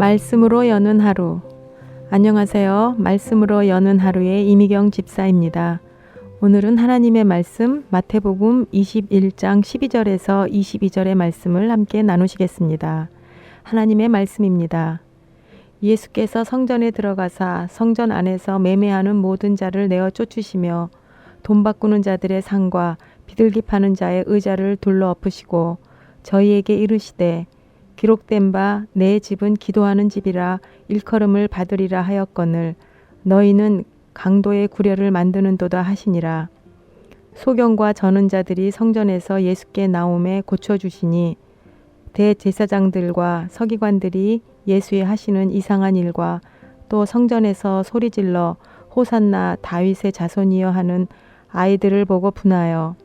말씀으로 여는 하루. 안녕하세요. 말씀으로 여는 하루의 이미경 집사입니다. 오늘은 하나님의 말씀 마태복음 21장 12절에서 22절의 말씀을 함께 나누시겠습니다. 하나님의 말씀입니다. 예수께서 성전에 들어가사 성전 안에서 매매하는 모든 자를 내어 쫓으시며 돈 바꾸는 자들의 상과 비둘기 파는 자의 의자를 둘러 엎으시고 저희에게 이르시되 기록된 바 내 집은 기도하는 집이라 일컬음을 받으리라 하였거늘 너희는 강도의 구려를 만드는도다 하시니라. 소경과 저는 자들이 성전에서 예수께 나오매 고쳐주시니 대제사장들과 서기관들이 예수의 하시는 이상한 일과 또 성전에서 소리질러 호산나 다윗의 자손이여 하는 아이들을 보고 분하여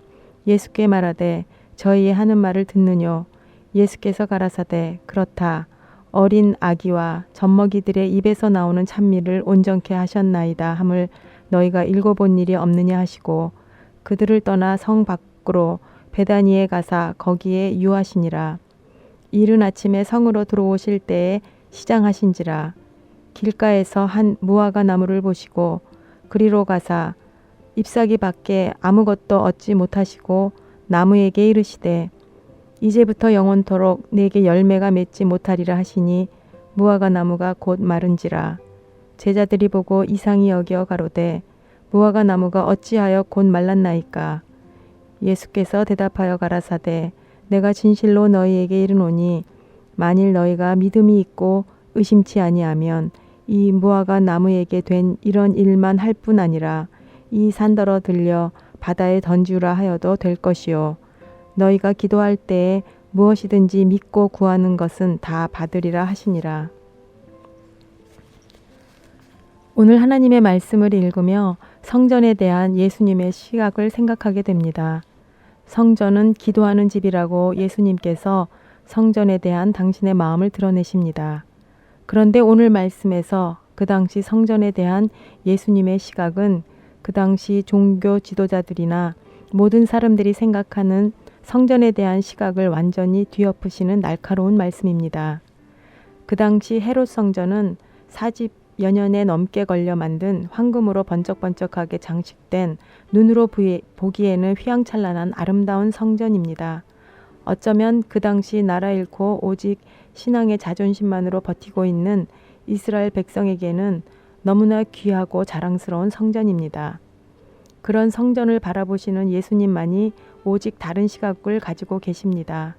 예수께 말하되 저희의 하는 말을 듣느뇨. 예수께서 가라사대 그렇다. 어린 아기와 젖먹이들의 입에서 나오는 찬미를 온전케 하셨나이다 함을 너희가 읽어본 일이 없느냐 하시고 그들을 떠나 성 밖으로 베다니에 가사 거기에 유하시니라. 이른 아침에 성으로 들어오실 때에 시장하신지라. 길가에서 한 무화과 나무를 보시고 그리로 가사 잎사귀 밖에 아무것도 얻지 못하시고 나무에게 이르시되 이제부터 영원토록 내게 열매가 맺지 못하리라 하시니 무화과 나무가 곧 마른지라. 제자들이 보고 이상히 여겨 가로되 무화과 나무가 어찌하여 곧 말랐나이까. 예수께서 대답하여 가라사대 내가 진실로 너희에게 이르노니 만일 너희가 믿음이 있고 의심치 아니하면 이 무화과 나무에게 된 이런 일만 할 뿐 아니라 이 산더러 들려 바다에 던지우라 하여도 될 것이요 너희가 기도할 때에 무엇이든지 믿고 구하는 것은 다 받으리라 하시니라. 오늘 하나님의 말씀을 읽으며 성전에 대한 예수님의 시각을 생각하게 됩니다. 성전은 기도하는 집이라고 예수님께서 성전에 대한 당신의 마음을 드러내십니다. 그런데 오늘 말씀에서 그 당시 성전에 대한 예수님의 시각은 그 당시 종교 지도자들이나 모든 사람들이 생각하는 성전에 대한 시각을 완전히 뒤엎으시는 날카로운 말씀입니다. 그 당시 헤롯 성전은 40여 년에 넘게 걸려 만든 황금으로 번쩍번쩍하게 장식된 눈으로 보기에는 휘황찬란한 아름다운 성전입니다. 어쩌면 그 당시 나라 잃고 오직 신앙의 자존심만으로 버티고 있는 이스라엘 백성에게는 너무나 귀하고 자랑스러운 성전입니다. 그런 성전을 바라보시는 예수님만이 오직 다른 시각을 가지고 계십니다.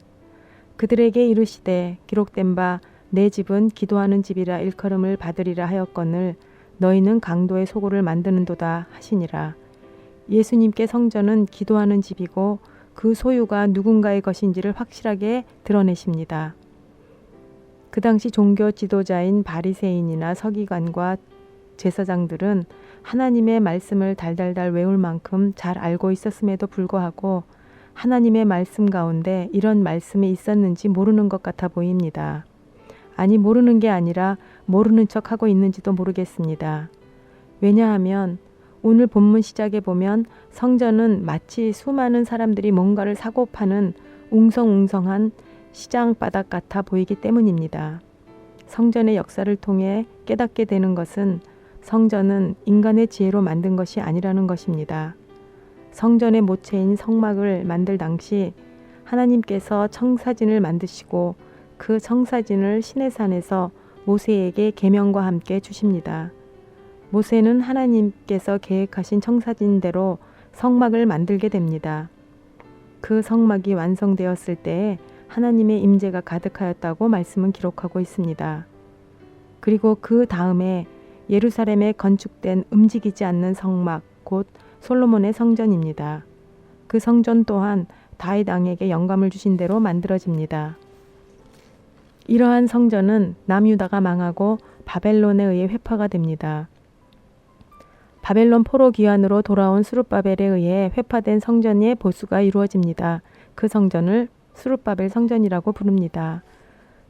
그들에게 이르시되 기록된 바 내 집은 기도하는 집이라 일컬음을 받으리라 하였거늘 너희는 강도의 소굴을 만드는도다 하시니라. 예수님께 성전은 기도하는 집이고 그 소유가 누군가의 것인지를 확실하게 드러내십니다. 그 당시 종교 지도자인 바리새인이나 서기관과 제사장들은 하나님의 말씀을 달달달 외울 만큼 잘 알고 있었음에도 불구하고 하나님의 말씀 가운데 이런 말씀이 있었는지 모르는 것 같아 보입니다. 아니 모르는 게 아니라 모르는 척 하고 있는지도 모르겠습니다. 왜냐하면 오늘 본문 시작에 보면 성전은 마치 수많은 사람들이 뭔가를 사고 파는 웅성웅성한 시장 바닥 같아 보이기 때문입니다. 성전의 역사를 통해 깨닫게 되는 것은 성전은 인간의 지혜로 만든 것이 아니라는 것입니다. 성전의 모체인 성막을 만들 당시 하나님께서 청사진을 만드시고 그 청사진을 시내산에서 모세에게 계명과 함께 주십니다. 모세는 하나님께서 계획하신 청사진대로 성막을 만들게 됩니다. 그 성막이 완성되었을 때에 하나님의 임재가 가득하였다고 말씀은 기록하고 있습니다. 그리고 그 다음에 예루살렘에 건축된 움직이지 않는 성막, 곧 솔로몬의 성전입니다. 그 성전 또한 다윗 왕에게 영감을 주신 대로 만들어집니다. 이러한 성전은 남유다가 망하고 바벨론에 의해 회파가 됩니다. 바벨론 포로 귀환으로 돌아온 스룹바벨에 의해 회파된 성전의 보수가 이루어집니다. 그 성전을 스룹바벨 성전이라고 부릅니다.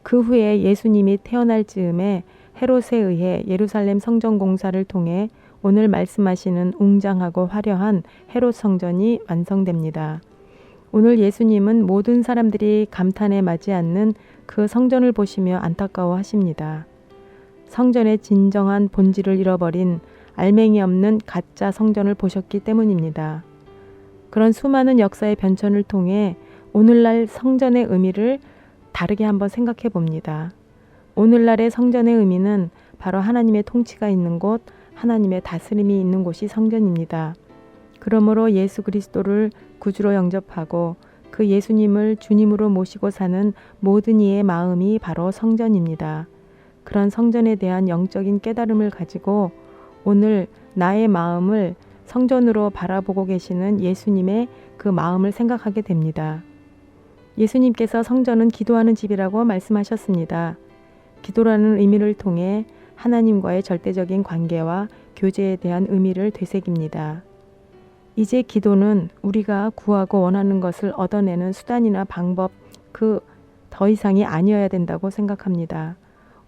그 후에 예수님이 태어날 즈음에 헤롯에 의해 예루살렘 성전 공사를 통해 오늘 말씀하시는 웅장하고 화려한 헤롯 성전이 완성됩니다. 오늘 예수님은 모든 사람들이 감탄에 맞지 않는 그 성전을 보시며 안타까워하십니다. 성전의 진정한 본질을 잃어버린 알맹이 없는 가짜 성전을 보셨기 때문입니다. 그런 수많은 역사의 변천을 통해 오늘날 성전의 의미를 다르게 한번 생각해 봅니다. 오늘날의 성전의 의미는 바로 하나님의 통치가 있는 곳, 하나님의 다스림이 있는 곳이 성전입니다. 그러므로 예수 그리스도를 구주로 영접하고 그 예수님을 주님으로 모시고 사는 모든 이의 마음이 바로 성전입니다. 그런 성전에 대한 영적인 깨달음을 가지고 오늘 나의 마음을 성전으로 바라보고 계시는 예수님의 그 마음을 생각하게 됩니다. 예수님께서 성전은 기도하는 집이라고 말씀하셨습니다. 기도라는 의미를 통해 하나님과의 절대적인 관계와 교제에 대한 의미를 되새깁니다. 이제 기도는 우리가 구하고 원하는 것을 얻어내는 수단이나 방법 그 더 이상이 아니어야 된다고 생각합니다.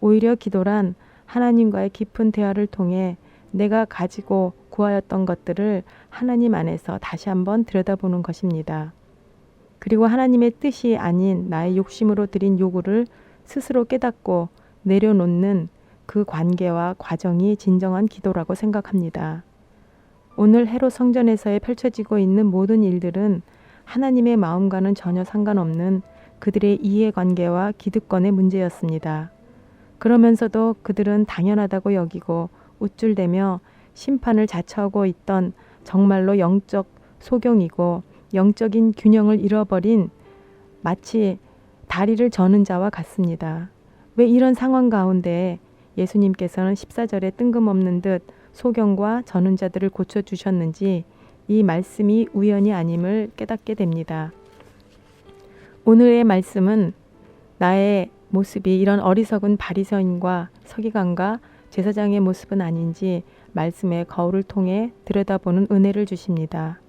오히려 기도란 하나님과의 깊은 대화를 통해 내가 가지고 구하였던 것들을 하나님 안에서 다시 한번 들여다보는 것입니다. 그리고 하나님의 뜻이 아닌 나의 욕심으로 드린 요구를 스스로 깨닫고 내려놓는 그 관계와 과정이 진정한 기도라고 생각합니다. 오늘 헤롯 성전에서의 펼쳐지고 있는 모든 일들은 하나님의 마음과는 전혀 상관없는 그들의 이해관계와 기득권의 문제였습니다. 그러면서도 그들은 당연하다고 여기고 우쭐대며 심판을 자처하고 있던 정말로 영적 소경이고 영적인 균형을 잃어버린 마치 다리를 저는 자와 같습니다. 왜 이런 상황 가운데 예수님께서는 14절에 뜬금없는 듯 소경과 저는 자들을 고쳐주셨는지 이 말씀이 우연이 아님을 깨닫게 됩니다. 오늘의 말씀은 나의 모습이 이런 어리석은 바리새인과 서기관과 제사장의 모습은 아닌지 말씀의 거울을 통해 들여다보는 은혜를 주십니다.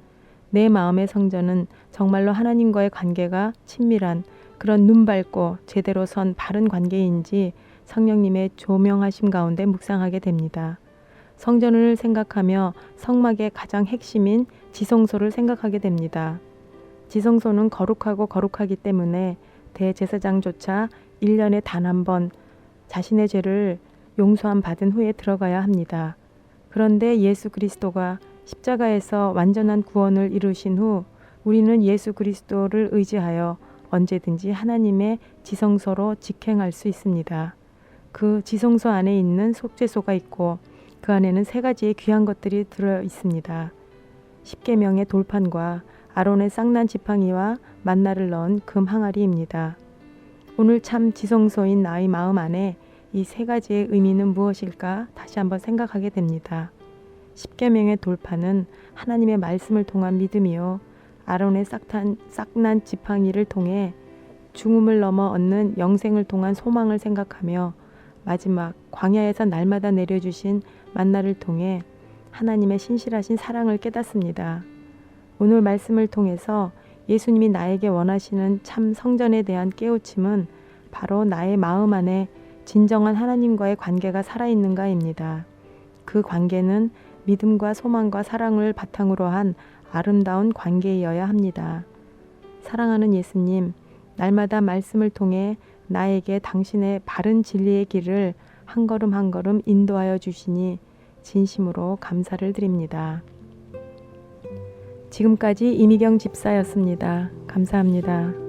내 마음의 성전은 정말로 하나님과의 관계가 친밀한 그런 눈 밝고 제대로 선 바른 관계인지 성령님의 조명하심 가운데 묵상하게 됩니다. 성전을 생각하며 성막의 가장 핵심인 지성소를 생각하게 됩니다. 지성소는 거룩하고 거룩하기 때문에 대제사장조차 1년에 단 한 번 자신의 죄를 용서함 받은 후에 들어가야 합니다. 그런데 예수 그리스도가 십자가에서 완전한 구원을 이루신 후 우리는 예수 그리스도를 의지하여 언제든지 하나님의 지성소로 직행할 수 있습니다. 그 지성소 안에 있는 속죄소가 있고 그 안에는 3가지의 귀한 것들이 들어 있습니다. 십계명의 돌판과 아론의 쌍난 지팡이와 만나를 넣은 금 항아리입니다. 오늘 참 지성소인 나의 마음 안에 이 3가지의 의미는 무엇일까 다시 한번 생각하게 됩니다. 십계명의 돌판은 하나님의 말씀을 통한 믿음이요, 아론의 싹난 지팡이를 통해 죽음을 넘어 얻는 영생을 통한 소망을 생각하며 마지막 광야에서 날마다 내려주신 만나를 통해 하나님의 신실하신 사랑을 깨닫습니다. 오늘 말씀을 통해서 예수님이 나에게 원하시는 참 성전에 대한 깨우침은 바로 나의 마음 안에 진정한 하나님과의 관계가 살아있는가입니다. 그 관계는 믿음과 소망과 사랑을 바탕으로 한 아름다운 관계이어야 합니다. 사랑하는 예수님, 날마다 말씀을 통해 나에게 당신의 바른 진리의 길을 한 걸음 한 걸음 인도하여 주시니 진심으로 감사를 드립니다. 지금까지 이미경 집사였습니다. 감사합니다.